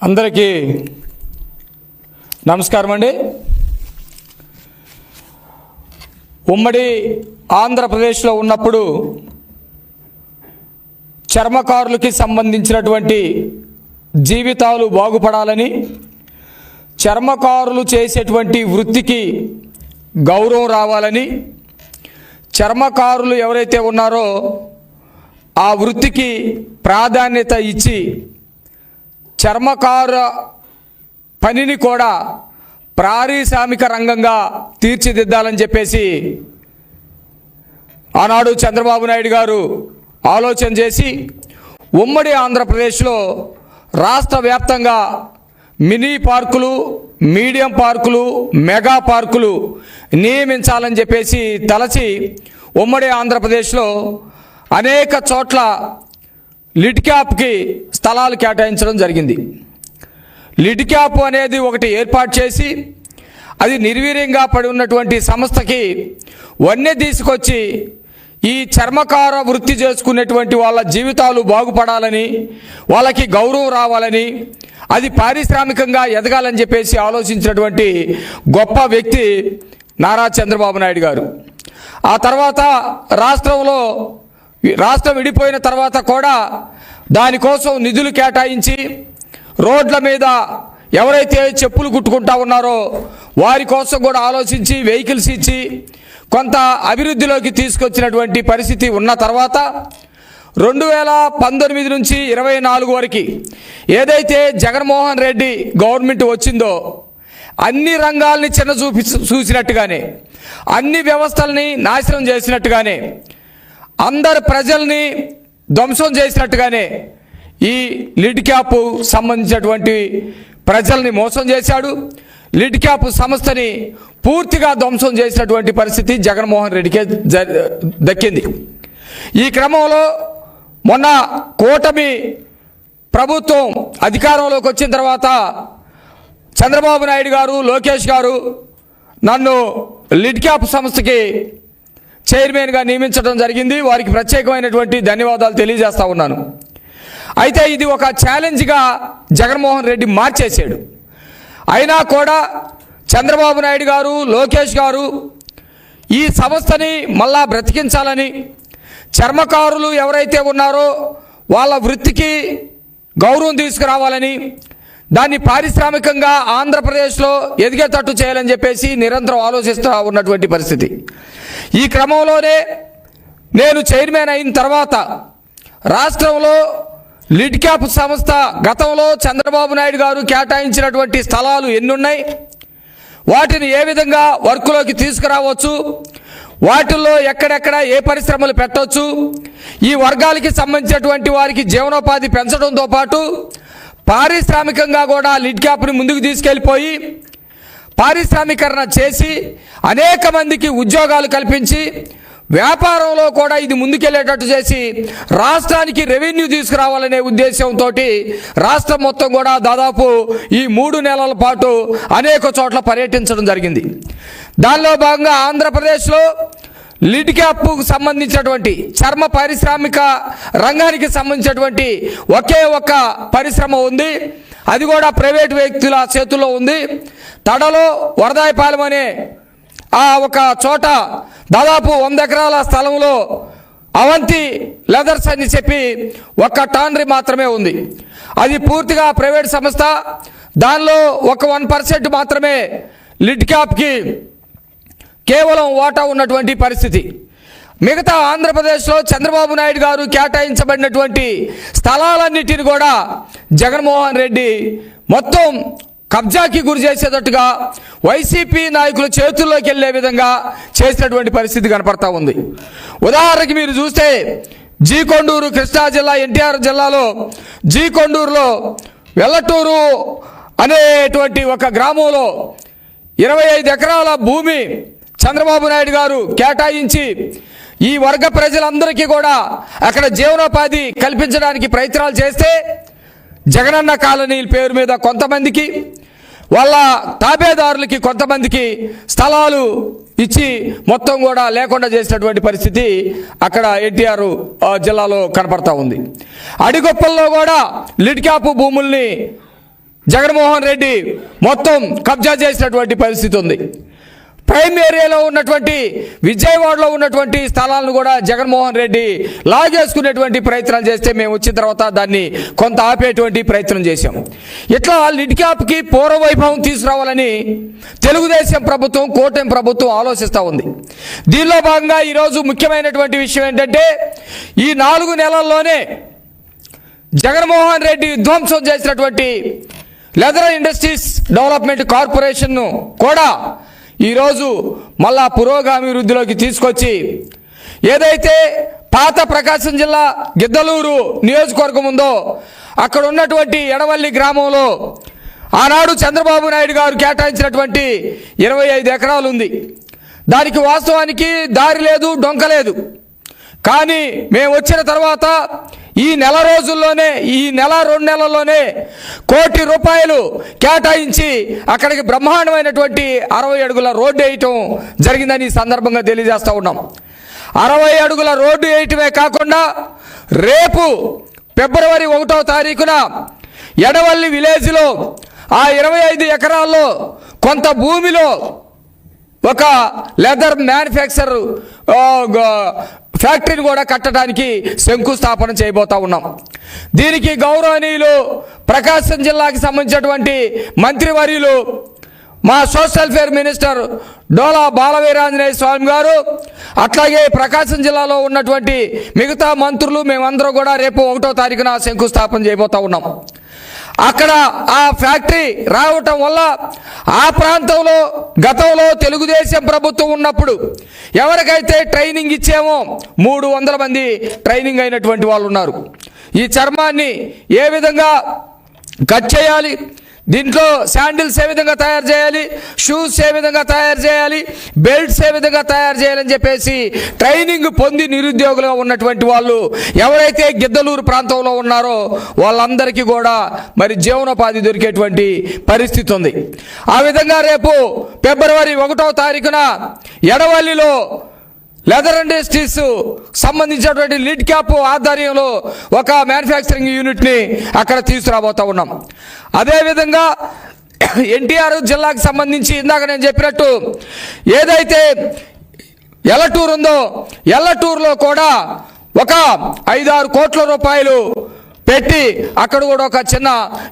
అందరికీ నమస్కారం అండి. ఉమ్మడి ఆంధ్రప్రదేశ్లో ఉన్నప్పుడు చర్మకారులకి సంబంధించినటువంటి జీవితాలు బాగుపడాలని, చర్మకారులు చేసేటువంటి వృత్తికి గౌరవం రావాలని, చర్మకారులు ఎవరైతే ఉన్నారో ఆ వృత్తికి ప్రాధాన్యత ఇచ్చి చర్మకార పనిని కూడా పారిశ్రామిక రంగంగా తీర్చిదిద్దాలని చెప్పేసి ఆనాడు చంద్రబాబు నాయుడు గారు ఆలోచన చేసి ఉమ్మడి ఆంధ్రప్రదేశ్లో రాష్ట్ర వ్యాప్తంగా మినీ పార్కులు, మీడియం పార్కులు, మెగా పార్కులు నియమించాలని చెప్పేసి తలచి ఉమ్మడి ఆంధ్రప్రదేశ్లో అనేక చోట్ల లిడ్ క్యాప్కి స్థలాలు కేటాయించడం జరిగింది. లిడ్ క్యాప్ అనేది ఒకటి ఏర్పాటు చేసి అది నిర్వీర్యంగా పడి ఉన్నటువంటి సంస్థకి వన్నె తీసుకొచ్చి ఈ చర్మకార వృత్తి చేసుకునేటువంటి వాళ్ళ జీవితాలు బాగుపడాలని, వాళ్ళకి గౌరవం రావాలని, అది పారిశ్రామికంగా ఎదగాలని చెప్పేసి ఆలోచించినటువంటి గొప్ప వ్యక్తి నారా చంద్రబాబు నాయుడు గారు. ఆ తర్వాత రాష్ట్రం విడిపోయిన తర్వాత కూడా దానికోసం నిధులు కేటాయించి రోడ్ల మీద ఎవరైతే చెప్పులు కుట్టుకుంటా ఉన్నారో వారి కోసం కూడా ఆలోచించి వెహికల్స్ ఇచ్చి కొంత అభివృద్ధిలోకి తీసుకొచ్చినటువంటి పరిస్థితి ఉన్న తర్వాత 2019 నుంచి 24 వరకు ఏదైతే జగన్మోహన్ రెడ్డి గవర్నమెంట్ వచ్చిందో అన్ని రంగాల్ని చూసినట్టుగానే, అన్ని వ్యవస్థల్ని నాశనం చేసినట్టుగానే, అందరు ప్రజల్ని ధ్వంసం చేసినట్టుగానే ఈ లిడ్ క్యాప్ సంబంధించినటువంటి ప్రజల్ని మోసం చేశాడు. లిడ్ క్యాప్ సంస్థని పూర్తిగా ధ్వంసం చేసినటువంటి పరిస్థితి జగన్మోహన్ రెడ్డికే దక్కింది. ఈ క్రమంలో మొన్న కూటమి ప్రభుత్వం అధికారంలోకి వచ్చిన తర్వాత చంద్రబాబు నాయుడు గారు, లోకేష్ గారు నన్ను లిడ్ క్యాప్ సంస్థకి చైర్మన్గా నియమించడం జరిగింది. వారికి ప్రత్యేకమైనటువంటి ధన్యవాదాలు తెలియజేస్తా ఉన్నాను. అయితే ఇది ఒక ఛాలెంజ్గా జగన్మోహన్ రెడ్డి మార్చేశాడు. అయినా కూడా చంద్రబాబు నాయుడు గారు, లోకేష్ గారు ఈ సంస్థని మళ్ళా బ్రతికించాలని, చర్మకారులు ఎవరైతే ఉన్నారో వాళ్ళ వృత్తికి గౌరవం తీసుకురావాలని, దాన్ని పారిశ్రామికంగా ఆంధ్రప్రదేశ్లో ఎదిగేటట్టు చేయాలని చెప్పేసి నిరంతరం ఆలోచిస్తూ ఉన్నటువంటి పరిస్థితి. ఈ క్రమంలోనే నేను చైర్మన్ అయిన తర్వాత రాష్ట్రంలో లిడ్ క్యాప్ సంస్థ గతంలో చంద్రబాబు నాయుడు గారు కేటాయించినటువంటి స్థలాలు ఎన్నున్నాయి, వాటిని ఏ విధంగా వర్క్లోకి తీసుకురావచ్చు, వాటిల్లో ఎక్కడెక్కడ ఏ పరిశ్రమలు పెట్టవచ్చు, ఈ వర్గాలకి సంబంధించినటువంటి వారికి జీవనోపాధి పెంచడంతో పాటు పారిశ్రామికంగా కూడా లిడ్ క్యాప్ని ముందుకు తీసుకెళ్ళిపోయి పారిశ్రామీకరణ చేసి అనేక మందికి ఉద్యోగాలు కల్పించి వ్యాపారంలో కూడా ఇది ముందుకెళ్లేటట్టు చేసి రాష్ట్రానికి రెవెన్యూ తీసుకురావాలనే ఉద్దేశంతో రాష్ట్రం మొత్తం కూడా దాదాపు ఈ 3 నెలల పాటు అనేక చోట్ల పర్యటించడం జరిగింది. దానిలో భాగంగా ఆంధ్రప్రదేశ్లో లిడ్ క్యాప్కు సంబంధించినటువంటి చర్మ పారిశ్రామిక రంగానికి సంబంధించినటువంటి ఒకే ఒక్క పరిశ్రమ ఉంది. అది కూడా ప్రైవేట్ వ్యక్తుల చేతుల్లో ఉంది. తడలో వరదాయపాలెం అనే ఆ ఒక చోట దాదాపు 100 ఎకరాల స్థలంలో అవంతి లెదర్స్ అని చెప్పి ఒక టానరీ మాత్రమే ఉంది. అది పూర్తిగా ప్రైవేట్ సంస్థ. దానిలో ఒక 1% మాత్రమే లిడ్ క్యాప్కి కేవలం వాటా ఉన్నటువంటి పరిస్థితి. మిగతా ఆంధ్రప్రదేశ్లో చంద్రబాబు నాయుడు గారు కేటాయించబడినటువంటి స్థలాలన్నిటిని కూడా జగన్మోహన్ రెడ్డి మొత్తం కబ్జాకి గురి చేసేటట్టుగా వైసీపీ నాయకుల చేతుల్లోకి వెళ్ళే విధంగా చేసినటువంటి పరిస్థితి కనపడతా ఉంది. ఉదాహరణకి మీరు చూస్తే కొండూరు, కృష్ణా జిల్లా, ఎన్టీఆర్ జిల్లాలో కొండూరులో వెల్లటూరు అనేటువంటి ఒక గ్రామంలో 25 ఎకరాల భూమి చంద్రబాబు నాయుడు గారు కేటాయించి ఈ వర్గ ప్రజలందరికీ కూడా అక్కడ జీవనోపాధి కల్పించడానికి ప్రయత్నాలు చేస్తే జగనన్న కాలనీ పేరు మీద కొంతమందికి, వాళ్ళ తాబేదారులకి కొంతమందికి స్థలాలు ఇచ్చి మొత్తం కూడా లేకుండా చేసినటువంటి పరిస్థితి అక్కడ ఎన్టీఆర్ జిల్లాలో కనపడతా ఉంది. అడిగొప్పల్లో కూడా లిడ్ క్యాప్ భూముల్ని జగన్మోహన్ రెడ్డి మొత్తం కబ్జా చేసినటువంటి పరిస్థితి ఉంది. ప్రైమ్ ఏరియాలో ఉన్నటువంటి విజయవాడలో ఉన్నటువంటి స్థలాలను కూడా జగన్మోహన్ రెడ్డి లాగేసుకునేటువంటి ప్రయత్నాలు చేస్తే మేము వచ్చిన తర్వాత దాన్ని కొంత ఆపేటువంటి ప్రయత్నం చేశాం. ఇట్లా లిడ్ క్యాప్కి పూర్వవైభవం తీసుకురావాలని తెలుగుదేశం ప్రభుత్వం, కూటమి ప్రభుత్వం ఆలోచిస్తూ ఉంది. దీనిలో భాగంగా ఈరోజు ముఖ్యమైనటువంటి విషయం ఏంటంటే, ఈ 4 నెలల్లోనే జగన్మోహన్ రెడ్డి విధ్వంసం చేసినటువంటి లెదర్ ఇండస్ట్రీస్ డెవలప్మెంట్ కార్పొరేషన్ను కూడా ఈరోజు మళ్ళా పురోగామి వృద్ధిలోకి తీసుకొచ్చి, ఏదైతే పాత ప్రకాశం జిల్లా గిద్దలూరు నియోజకవర్గం ఉందో అక్కడ ఉన్నటువంటి ఎడవల్లి గ్రామంలో ఆనాడు చంద్రబాబు నాయుడు గారు కేటాయించినటువంటి 25 ఎకరాలు ఉంది. దానికి వాస్తవానికి దారి లేదు, డొంక లేదు. కానీ మేము వచ్చిన తర్వాత ఈ నెల రోజుల్లోనే, ఈ నెల 2 నెలల్లోనే ₹1 కోటి కేటాయించి అక్కడికి బ్రహ్మాండమైనటువంటి 60 అడుగుల రోడ్డు వేయటం జరిగిందని ఈ సందర్భంగా తెలియజేస్తూ ఉన్నాం. 60 అడుగుల రోడ్డు వేయటమే కాకుండా రేపు ఫిబ్రవరి 1వ తారీఖున ఎడవల్లి విలేజ్లో ఆ 25 ఎకరాల్లో కొంత భూమిలో ఒక లెదర్ మ్యానుఫ్యాక్చర్ ఫ్యాక్టరీని కూడా కట్టడానికి శంకుస్థాపన చేయబోతా ఉన్నాం. దీనికి గౌరవనీయులు ప్రకాశం జిల్లాకి సంబంధించినటువంటి మంత్రివర్యులు మా సోషల్ వెల్ఫేర్ మినిస్టర్ డోలా బాలవీరాంజనేయ స్వామి గారు, అట్లాగే ప్రకాశం జిల్లాలో ఉన్నటువంటి మిగతా మంత్రులు మేమందరం కూడా రేపు 1వ తారీఖున శంకుస్థాపన చేయబోతా ఉన్నాం. అక్కడ ఆ ఫ్యాక్టరీ రావటం వల్ల ఆ ప్రాంతంలో గతంలో తెలుగుదేశం ప్రభుత్వం ఉన్నప్పుడు ఎవరికైతే ట్రైనింగ్ ఇచ్చామో 300 మంది ట్రైనింగ్ అయినటువంటి వాళ్ళు ఉన్నారు. ఈ చర్మాన్ని ఏ విధంగా కట్ చేయాలి, దీంట్లో శాండిల్స్ ఏ విధంగా తయారు చేయాలి, షూస్ ఏ విధంగా తయారు చేయాలి, బెల్ట్స్ ఏ విధంగా తయారు చేయాలని చెప్పేసి ట్రైనింగ్ పొంది నిరుద్యోగులుగా ఉన్నటువంటి వాళ్ళు ఎవరైతే గిద్దలూరు ప్రాంతంలో ఉన్నారో వాళ్ళందరికీ కూడా మరి జీవనోపాధి దొరికేటువంటి పరిస్థితి ఉంది. ఆ విధంగా రేపు ఫిబ్రవరి 1వ తారీఖున ఎడవల్లిలో లెదర్ ఇండస్ట్రీస్ సంబంధించినటువంటి లిడ్ క్యాప్ ఆధ్వర్యంలో ఒక మ్యానుఫ్యాక్చరింగ్ యూనిట్ని అక్కడ తీసుకురాబోతా ఉన్నాం. అదేవిధంగా ఎన్టీఆర్ జిల్లాకు సంబంధించి ఇందాక నేను చెప్పినట్టు ఏదైతే ఎల్లటూరు ఉందో ఎల్లటూరులో కూడా ఒక 5-6 కోట్ల పెట్టి అక్కడ కూడా ఒక చిన్న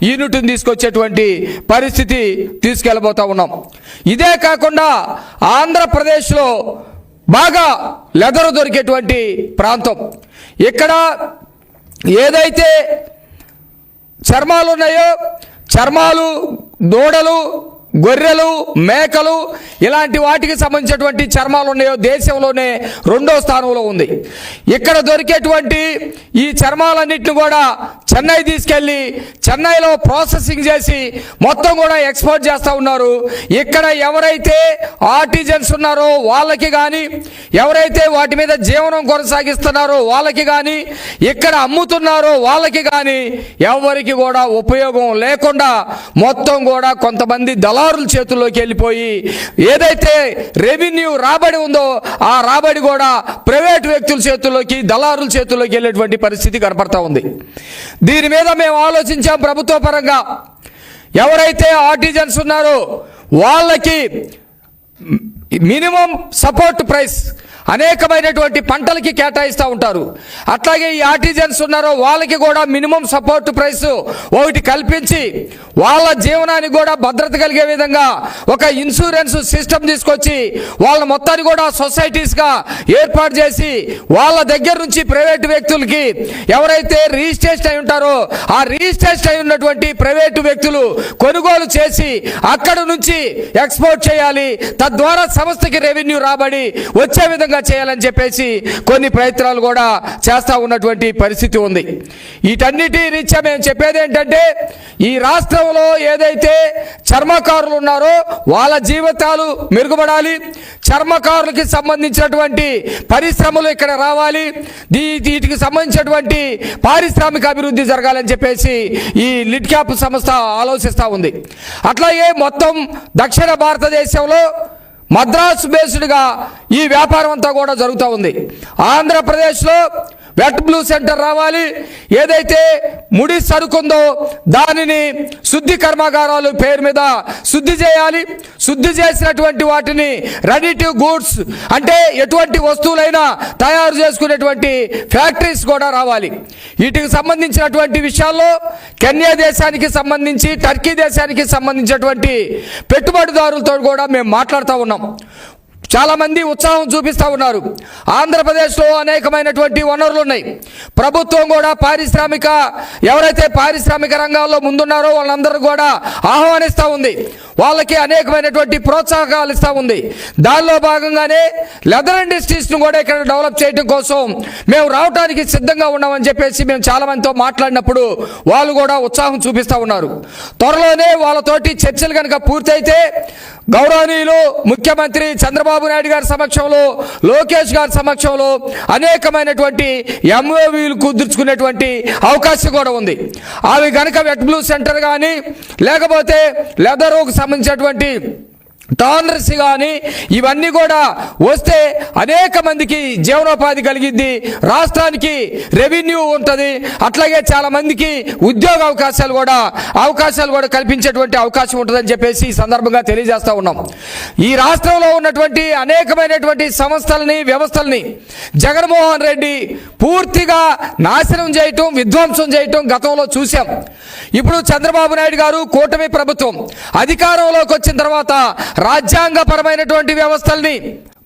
యూనిట్ని తీసుకొచ్చేటువంటి పరిస్థితి తీసుకెళ్ళబోతా ఉన్నాం. ఇదే కాకుండా ఆంధ్రప్రదేశ్లో బాగా లెదర్ దొరికేటువంటి ప్రాంతం, ఇక్కడ ఏదైతే చర్మాలు ఉన్నాయో, చర్మాలు, దూడలు, గొర్రెలు, మేకలు ఇలాంటి వాటికి సంబంధించినటువంటి చర్మాలు ఉన్నాయో దేశంలోనే 2వ స్థానంలో ఉంది. ఇక్కడ దొరికేటువంటి ఈ చర్మాలన్నింటిని కూడా చెన్నై తీసుకెళ్ళి చెన్నైలో ప్రాసెసింగ్ చేసి మొత్తం కూడా ఎక్స్పోర్ట్ చేస్తూ ఉన్నారు. ఇక్కడ ఎవరైతే ఆర్టిజన్స్ ఉన్నారో వాళ్ళకి కానీ, ఎవరైతే వాటి మీద జీవనం కొనసాగిస్తున్నారో వాళ్ళకి కానీ, ఇక్కడ అమ్ముతున్నారో వాళ్ళకి కానీ ఎవరికి కూడా ఉపయోగం లేకుండా మొత్తం కూడా కొంతమంది దళారుల చేతుల్లోకి వెళ్ళిపోయి ఏదైతే రెవెన్యూ రాబడి ఉందో ఆ రాబడి కూడా ప్రైవేట్ వ్యక్తుల చేతుల్లోకి, దళారుల చేతుల్లోకి వెళ్ళేటువంటి పరిస్థితి కనపడతా ఉంది. దీని మీద మేము ఆలోచించాం ప్రభుత్వ పరంగా. ఎవరైతే ఆర్టిజన్స్ ఉన్నారో వాళ్ళకి మినిమం సపోర్ట్ ప్రైస్ అనేకమైనటువంటి పంటలకి కేటాయిస్తూ ఉంటారు. అట్లాగే ఈ ఆర్టిజన్స్ ఉన్నారో వాళ్ళకి కూడా మినిమం సపోర్ట్ ప్రైస్ ఒకటి కల్పించి వాళ్ళ జీవనానికి కూడా భద్రత కలిగే విధంగా ఒక ఇన్సూరెన్స్ సిస్టమ్ తీసుకొచ్చి వాళ్ళ మొత్తాన్ని కూడా సొసైటీస్గా ఏర్పాటు చేసి వాళ్ళ దగ్గర నుంచి ప్రైవేటు వ్యక్తులకి ఎవరైతే రిజిస్ట్రేషన్ అయి ఉంటారో ఆ రిజిస్ట్రేషన్ అయి ఉన్నటువంటి ప్రైవేటు వ్యక్తులు కొనుగోలు చేసి అక్కడ నుంచి ఎక్స్పోర్ట్ చేయాలి. తద్వారా సంస్థకి రెవెన్యూ రాబడి వచ్చే విధంగా చేయాలని చెప్పేసి కొన్ని ప్రయత్నాలు కూడా చేస్తా ఉన్నటువంటి పరిస్థితి ఉంది. వీటన్నిటి రీత్యా మేము చెప్పేది ఏంటంటే, ఈ రాష్ట్రంలో ఏదైతే చర్మకారులు ఉన్నారో వాళ్ళ జీవితాలు మెరుగుపడాలి, చర్మకారులకి సంబంధించినటువంటి పరిశ్రమలు ఇక్కడ రావాలి, వీటికి సంబంధించినటువంటి పారిశ్రామిక అభివృద్ధి జరగాలని చెప్పేసి ఈ లిడ్ క్యాప్ సంస్థ ఆలోచిస్తూ ఉంది. అట్లాగే మొత్తం దక్షిణ భారతదేశంలో మద్రాసు బేస్డ్గా ఈ వ్యాపారం అంతా కూడా జరుగుతూ ఉంది. ఆంధ్రప్రదేశ్లో వెట్ బ్లూ సెంటర్ రావాలి. ఏదైతే ముడి సరుకుందో దానిని శుద్ధి కర్మాగారాలు పేరు మీద శుద్ధి చేయాలి. శుద్ధి చేసినటువంటి వాటిని రెడీ టు గూడ్స్ అంటే ఎటువంటి వస్తువులైనా తయారు చేసుకునేటువంటి ఫ్యాక్టరీస్ కూడా రావాలి. వీటికి సంబంధించినటువంటి విషయాల్లో కెన్యా దేశానికి సంబంధించి టర్కీ దేశానికి సంబంధించినటువంటి పెట్టుబడిదారులతో కూడా మేము మాట్లాడుతూ ఉన్నాం. చాలామంది ఉత్సాహం చూపిస్తూ ఉన్నారు. ఆంధ్రప్రదేశ్లో అనేకమైనటువంటి వనరులు ఉన్నాయి. ప్రభుత్వం కూడా ఎవరైతే పారిశ్రామిక రంగాల్లో ముందున్నారో వాళ్ళందరూ కూడా ఆహ్వానిస్తూ ఉంది. వాళ్ళకి అనేకమైనటువంటి ప్రోత్సాహకాలు ఇస్తూ ఉంది. దానిలో భాగంగానే లెదర్ ఇండస్ట్రీస్ను కూడా ఇక్కడ డెవలప్ చేయడం కోసం మేము రావడానికి సిద్ధంగా ఉన్నామని చెప్పేసి మేము చాలామందితో మాట్లాడినప్పుడు వాళ్ళు కూడా ఉత్సాహం చూపిస్తూ ఉన్నారు. త్వరలోనే వాళ్ళతోటి చర్చలు కనుక పూర్తయితే గౌరవనీయులు ముఖ్యమంత్రి చంద్రబాబు నాయుడు గారి సమక్షంలో, లోకేష్ గారి సమక్షంలో అనేకమైనటువంటి ఎంఓవీలు కుదుర్చుకునేటువంటి అవకాశం కూడా ఉంది. అవి కనుక వెట్ బ్లూ సెంటర్ కానీ లేకపోతే లెదర్కు సంబంధించినటువంటి టానర్స్ కానీ ఇవన్నీ కూడా వస్తే అనేక మందికి జీవనోపాధి కలిగిద్ది, రాష్ట్రానికి రెవెన్యూ ఉంటుంది, అట్లాగే చాలా మందికి ఉద్యోగ అవకాశాలు కూడా కల్పించేటువంటి అవకాశం ఉంటుందని చెప్పేసి ఈ సందర్భంగా తెలియజేస్తూ ఉన్నాం. ఈ రాష్ట్రంలో ఉన్నటువంటి అనేకమైనటువంటి సంస్థలని, వ్యవస్థల్ని జగన్మోహన్ రెడ్డి పూర్తిగా నాశనం చేయటం, విధ్వంసం చేయటం గతంలో చూశాం. ఇప్పుడు చంద్రబాబు నాయుడు గారు కూటమి ప్రభుత్వం అధికారంలోకి వచ్చిన తర్వాత రాజ్యాంగపరమైనటువంటి వ్యవస్థల్ని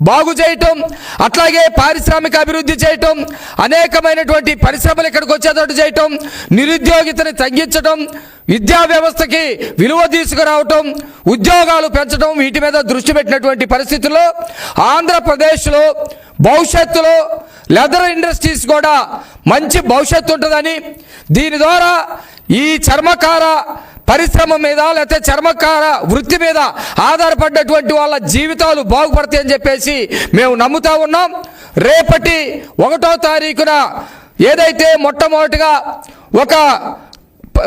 బాగు చేయటం, అట్లాగే పారిశ్రామిక అభివృద్ధి చేయటం, అనేకమైనటువంటి పరిశ్రమలు ఇక్కడికి వచ్చేటట్టు చేయటం, నిరుద్యోగితని తగ్గించడం, విద్యా వ్యవస్థకి విలువ తీసుకురావటం, ఉద్యోగాలు పెంచడం, వీటి మీద దృష్టి పెట్టినటువంటి పరిస్థితుల్లో ఆంధ్రప్రదేశ్లో భవిష్యత్తులో లెదర్ ఇండస్ట్రీస్ కూడా మంచి భవిష్యత్తు ఉంటుందని, దీని ద్వారా ఈ చర్మకార పరిశ్రమ మీద లేకపోతే చర్మకార వృత్తి మీద ఆధారపడ్డటువంటి వాళ్ళ జీవితాలు బాగుపడతాయని చెప్పేసి మేము నమ్ముతా ఉన్నాం. రేపటి 1వ తారీఖున ఏదైతే మొట్టమొదటిగా ఒక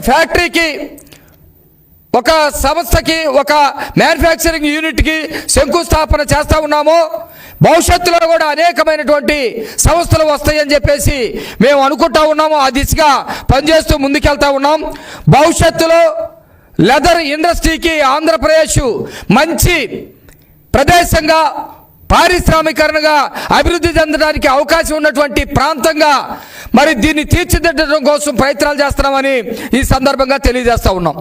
ఫ్యాక్టరీకి, ఒక సంస్థకి, ఒక మ్యానుఫ్యాక్చరింగ్ యూనిట్కి శంకుస్థాపన చేస్తూ ఉన్నామో భవిష్యత్తులో కూడా అనేకమైనటువంటి సంస్థలు వస్తాయని చెప్పేసి మేము అనుకుంటా ఉన్నాము. ఆ దిశగా పనిచేస్తూ ముందుకెళ్తా ఉన్నాం. భవిష్యత్తులో లెదర్ ఇండస్ట్రీకి ఆంధ్రప్రదేశ్ మంచి ప్రదేశంగా, పారిశ్రామికరణగా అభివృద్ధి చెందడానికి అవకాశం ఉన్నటువంటి ప్రాంతంగా మరి దీన్ని తీర్చిదిద్దడం కోసం ప్రయత్నాలు చేస్తున్నామని ఈ సందర్భంగా తెలియజేస్తా ఉన్నాం.